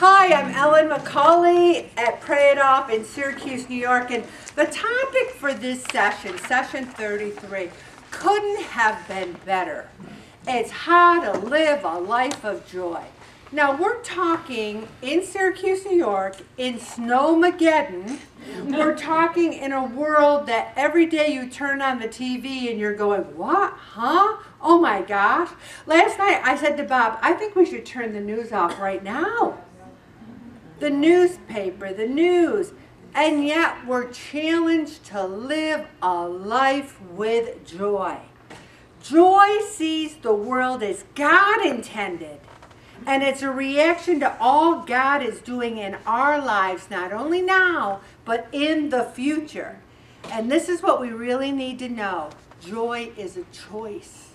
Hi, I'm Ellen McCauley at Pray It Off in Syracuse, New York, and the topic for this session, session 33, couldn't have been better. It's how to live a life of joy. Now, we're talking in Syracuse, New York, in Snowmageddon. We're talking in a world that every day you turn on the TV and you're going, what? Huh? Oh my gosh. Last night I said to Bob, I think we should turn the news off right now. The newspaper, the news. And yet we're challenged to live a life with joy. Joy sees the world as God intended. And it's a reaction to all God is doing in our lives, not only now, but in the future. And this is what we really need to know. Joy is a choice.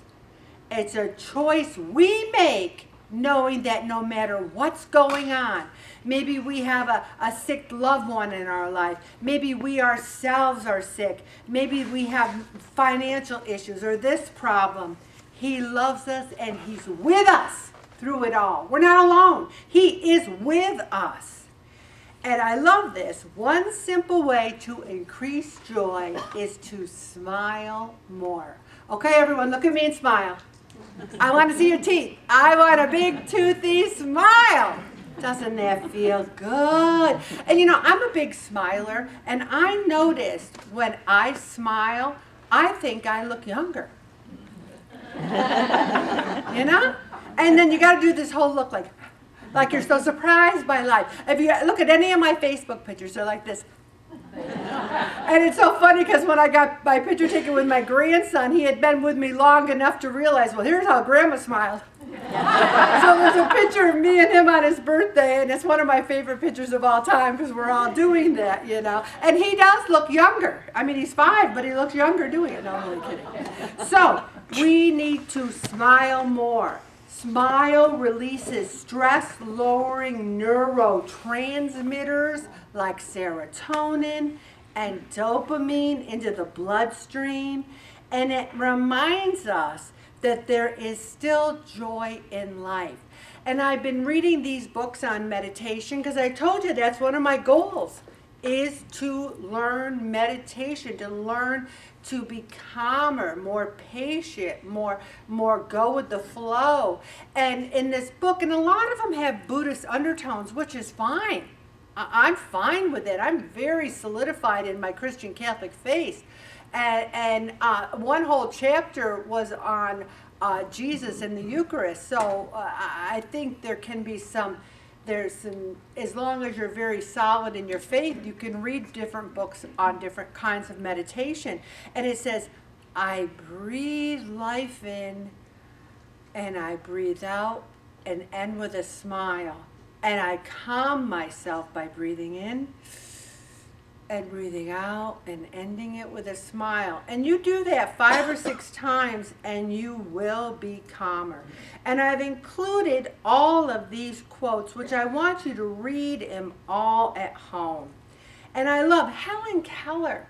It's a choice we make, knowing that no matter what's going on, maybe we have a sick loved one in our life, maybe we ourselves are sick, maybe we have financial issues or this problem, He loves us and He's with us through it all. We're not alone. He is with us. And I love this. One simple way to increase joy is to smile more. Okay, everyone, look at me and smile. I want to see your teeth. I want a big toothy smile. Doesn't that feel good? And you know, I'm a big smiler, and I noticed when I smile, I think I look younger. You know? And then you got to do this whole look like you're so surprised by life. If you look at any of my Facebook pictures, they're like this. And it's so funny because when I got my picture taken with my grandson, he had been with me long enough to realize, well, here's how Grandma smiled. So there's a picture of me and him on his birthday, and it's one of my favorite pictures of all time because we're all doing that, you know. And he does look younger. I mean, he's 5, but he looks younger doing it. No, I'm only kidding. So we need to smile more. Smile releases stress-lowering neurotransmitters like serotonin and dopamine into the bloodstream, and it reminds us that there is still joy in life. And I've been reading these books on meditation because I told you that's one of my goals, is to learn meditation, to learn to be calmer, more patient, more go with the flow. And in this book, and a lot of them have Buddhist undertones, which is fine. I'm fine with it. I'm very solidified in my Christian Catholic faith. And one whole chapter was on Jesus and the Eucharist. So I think there can be there's some, as long as you're very solid in your faith, you can read different books on different kinds of meditation. And it says, I breathe life in and I breathe out and end with a smile. And I calm myself by breathing in and breathing out and ending it with a smile. And you do that 5 or 6 times and you will be calmer. And I've included all of these quotes, which I want you to read them all at home. And I love Helen Keller,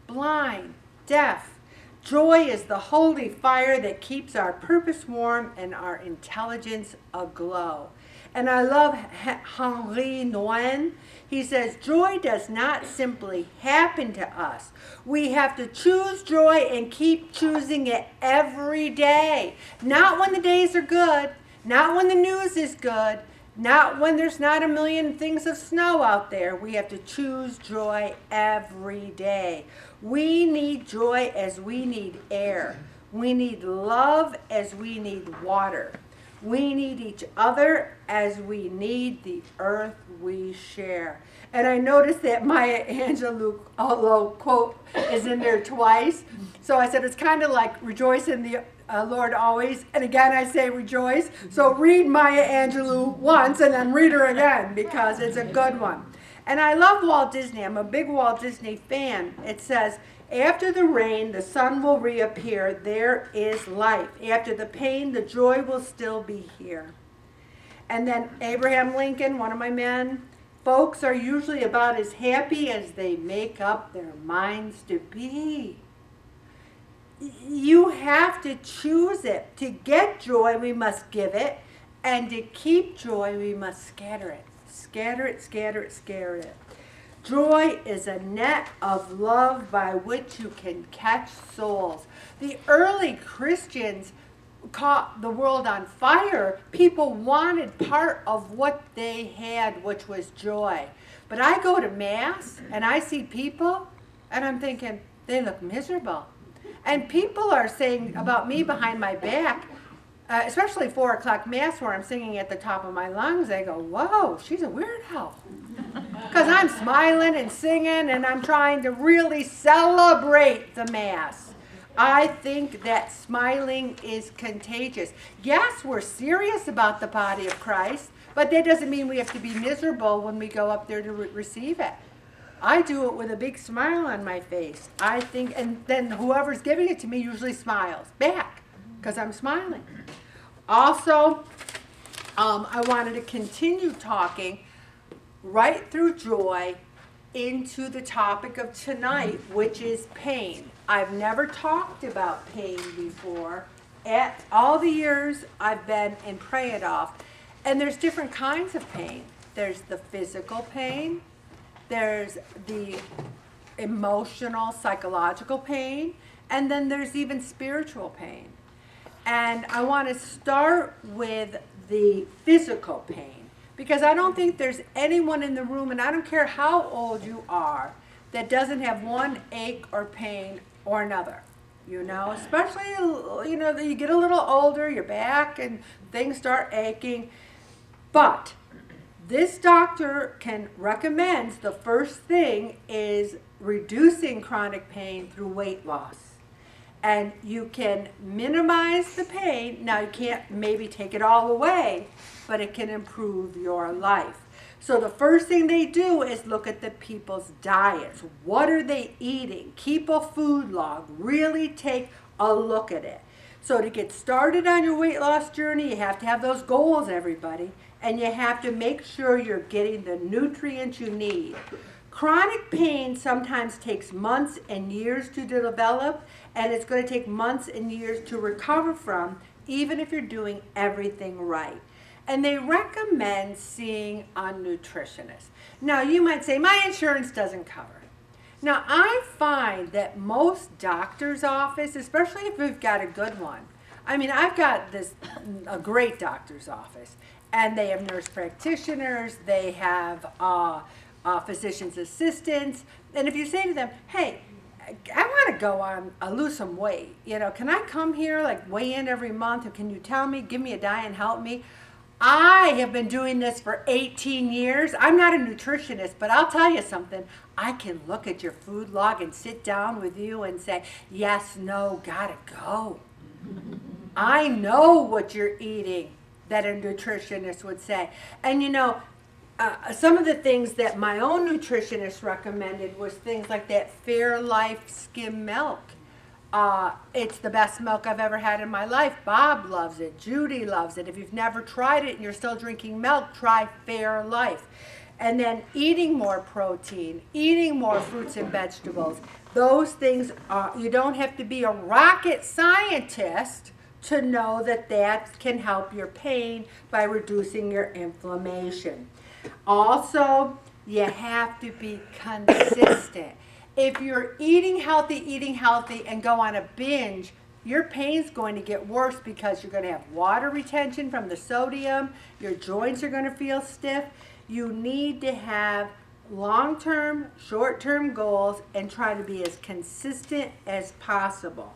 blind, deaf. Joy is the holy fire that keeps our purpose warm and our intelligence aglow. And I love Henri Nouwen. He says, joy does not simply happen to us. We have to choose joy and keep choosing it every day. Not when the days are good, not when the news is good, not when there's not a million things of snow out there. We have to choose joy every day. We need joy as we need air. We need love as we need water. We need each other as we need the earth we share. And I noticed that Maya Angelou quote is in there twice. So I said it's kind of like rejoice in the Lord always. And again I say rejoice. So read Maya Angelou once and then read her again because it's a good one. And I love Walt Disney. I'm a big Walt Disney fan. It says, after the rain, the sun will reappear. There is life. After the pain, the joy will still be here. And then Abraham Lincoln, one of my men, folks are usually about as happy as they make up their minds to be. You have to choose it. To get joy, we must give it. And to keep joy, we must scatter it. Scatter it, scatter it, scatter it. Joy is a net of love by which you can catch souls. The early Christians caught the world on fire. People wanted part of what they had, which was joy. But I go to Mass and I see people and I'm thinking, they look miserable. And people are saying about me behind my back, especially 4 o'clock Mass where I'm singing at the top of my lungs, they go, whoa, she's a weirdo. Because I'm smiling and singing and I'm trying to really celebrate the Mass. I think that smiling is contagious. Yes, we're serious about the body of Christ, but that doesn't mean we have to be miserable when we go up there to receive it. I do it with a big smile on my face. I think, and then whoever's giving it to me usually smiles back because I'm smiling. Also, I wanted to continue talking right through joy into the topic of tonight, which is pain. I've never talked about pain before at all the years I've been in Pray It Off. And there's different kinds of pain. There's the physical pain. There's the emotional, psychological pain. And then there's even spiritual pain. And I want to start with the physical pain. Because I don't think there's anyone in the room, and I don't care how old you are, that doesn't have one ache or pain or another. You know, especially, you know, you get a little older, you're back and things start aching. But this doctor can recommend the first thing is reducing chronic pain through weight loss. And you can minimize the pain. Now, you can't maybe take it all away, but it can improve your life. So the first thing they do is look at the people's diets. What are they eating? Keep a food log. Really take a look at it. So to get started on your weight loss journey, you have to have those goals, everybody. And you have to make sure you're getting the nutrients you need. Chronic pain sometimes takes months and years to develop, and it's going to take months and years to recover from, even if you're doing everything right. And they recommend seeing a nutritionist. Now, you might say, my insurance doesn't cover it. Now, I find that most doctor's office, especially if we've got a good one, I mean, I've got a great doctor's office, and they have nurse practitioners, they have physician's assistants, and if you say to them, hey, I want to go on, lose some weight, you know, can I come here, like weigh in every month, or can you tell me, give me a diet and help me? I have been doing this for 18 years. I'm not a nutritionist, but I'll tell you something. I can look at your food log and sit down with you and say, yes, no, gotta go. I know what you're eating, that a nutritionist would say. And you know, some of the things that my own nutritionist recommended was things like that Fairlife skim milk. It's the best milk I've ever had in my life. Bob loves it. Judy loves it. If you've never tried it and you're still drinking milk, try Fairlife. And then eating more protein, eating more fruits and vegetables. Those things, you don't have to be a rocket scientist to know that that can help your pain by reducing your inflammation. Also, you have to be consistent. If you're eating healthy, and go on a binge, your pain's going to get worse because you're going to have water retention from the sodium. Your joints are going to feel stiff. You need to have long-term, short-term goals and try to be as consistent as possible.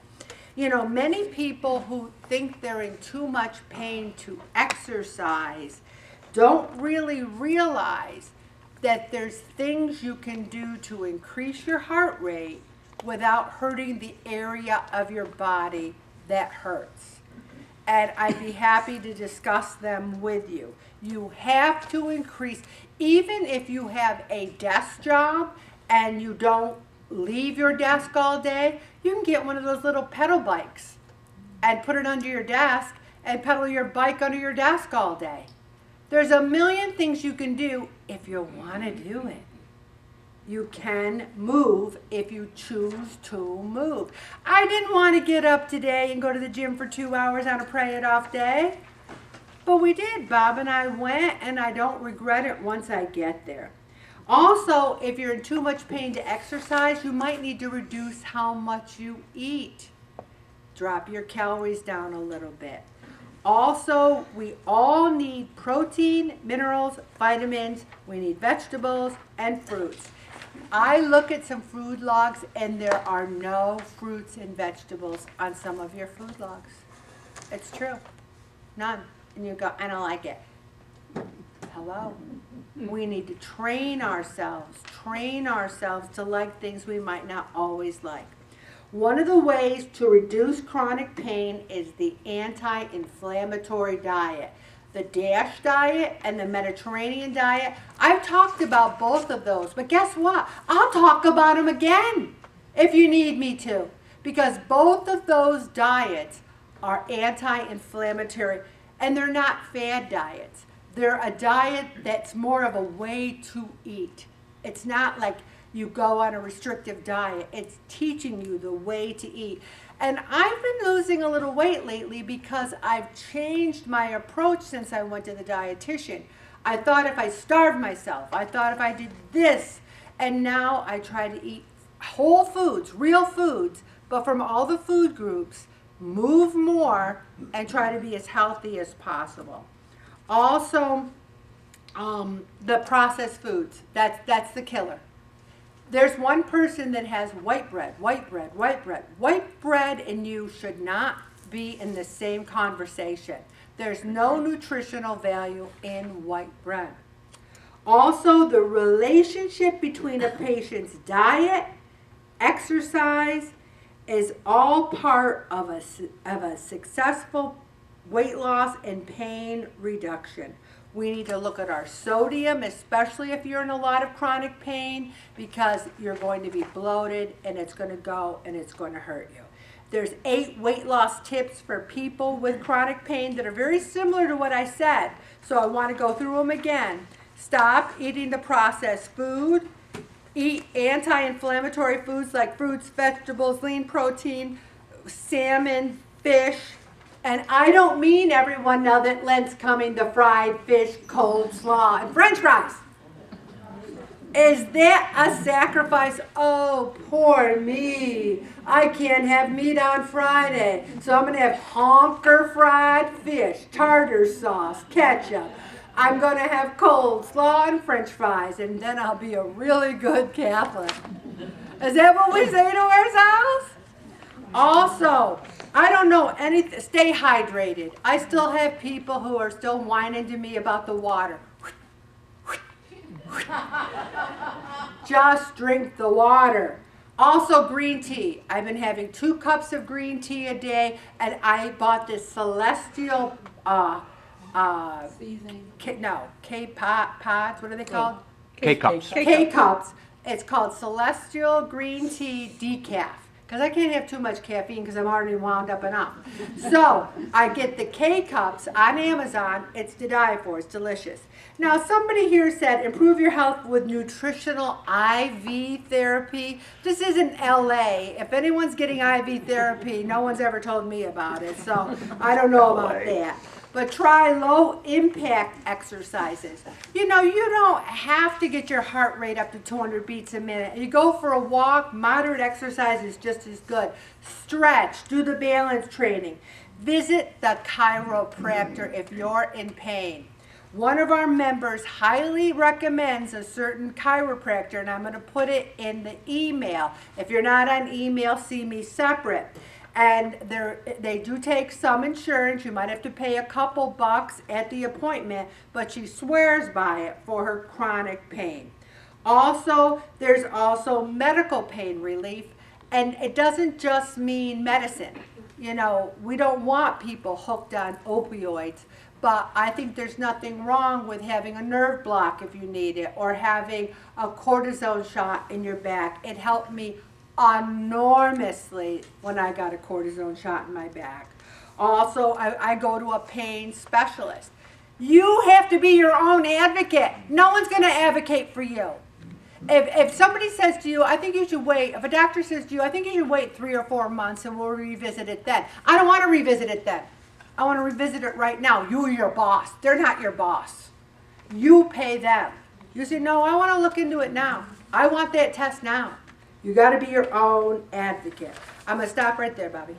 You know, many people who think they're in too much pain to exercise don't really realize that there's things you can do to increase your heart rate without hurting the area of your body that hurts. And I'd be happy to discuss them with you. You have to increase, even if you have a desk job and you don't leave your desk all day, you can get one of those little pedal bikes and put it under your desk and pedal your bike under your desk all day. There's a million things you can do if you want to do it. You can move if you choose to move. I didn't want to get up today and go to the gym for 2 hours on a Pray It Off day, but But we did. Bob and I went, and I don't regret it once I get there. Also, if you're in too much pain to exercise, you might need to reduce how much you eat. Drop your calories down a little bit. Also, we all need protein, minerals, vitamins. We need vegetables and fruits. I look at some food logs, and there are no fruits and vegetables on some of your food logs. It's true. None. And you go, I don't like it. Hello. We need to train ourselves to like things we might not always like. One of the ways to reduce chronic pain is the anti-inflammatory diet. The DASH diet and the Mediterranean diet. I've talked about both of those, but guess what? I'll talk about them again if you need me to, because both of those diets are anti-inflammatory, and they're not fad diets. They're a diet that's more of a way to eat. It's not like you go on a restrictive diet. It's teaching you the way to eat. And I've been losing a little weight lately because I've changed my approach since I went to the dietitian. I thought if I starved myself, I thought if I did this, and now I try to eat whole foods, real foods, but from all the food groups, move more, and try to be as healthy as possible. Also, the processed foods, that's the killer. There's one person that has white bread. White bread and you should not be in the same conversation. There's no nutritional value in white bread. Also, the relationship between a patient's diet, exercise, is all part of a successful weight loss and pain reduction. We need to look at our sodium, especially if you're in a lot of chronic pain, because you're going to be bloated and it's going to go and it's going to hurt you. There's 8 weight loss tips for people with chronic pain that are very similar to what I said. So I want to go through them again. Stop eating the processed food. Eat anti-inflammatory foods like fruits, vegetables, lean protein, salmon, fish. And I don't mean, everyone, now that Lent's coming, the fried fish, coleslaw, and French fries. Is that a sacrifice? Oh, poor me. I can't have meat on Friday. So I'm going to have honker fried fish, tartar sauce, ketchup. I'm going to have coleslaw and French fries, and then I'll be a really good Catholic. Is that what we say to ourselves? Also, I don't know anything. Stay hydrated. I still have people who are still whining to me about the water. Just drink the water. Also, green tea. I've been having 2 cups of green tea a day, and I bought this Celestial K-pods. What are they called? K-cups. K-cups. It's called Celestial Green Tea Decaf. Because I can't have too much caffeine because I'm already wound up enough. So I get the K-cups on Amazon. It's to die for. It's delicious. Now, somebody here said improve your health with nutritional IV therapy. This isn't LA. If anyone's getting IV therapy, no one's ever told me about it. So I don't know about that. But try low impact exercises. You know, you don't have to get your heart rate up to 200 beats a minute. You go for a walk, moderate exercise is just as good. Stretch, do the balance training. Visit the chiropractor if you're in pain. One of our members highly recommends a certain chiropractor, and I'm going to put it in the email. If you're not on email, see me separate. And they do take some insurance. You might have to pay a couple bucks at the appointment, but she swears by it for her chronic pain. Also, there's also medical pain relief, and it doesn't just mean medicine. You know, we don't want people hooked on opioids, but I think there's nothing wrong with having a nerve block if you need it, or having a cortisone shot in your back. It helped me enormously when I got a cortisone shot in my back. Also, I go to a pain specialist. You have to be your own advocate. No one's going to advocate for you. If somebody says to you, I think you should wait, if a doctor says to you, I think you should wait 3 or 4 months and we'll revisit it then. I don't want to revisit it then. I want to revisit it right now. You're your boss. They're not your boss. You pay them. You say, no, I want to look into it now. I want that test now. You got to be your own advocate. I'm going to stop right there, Bobby.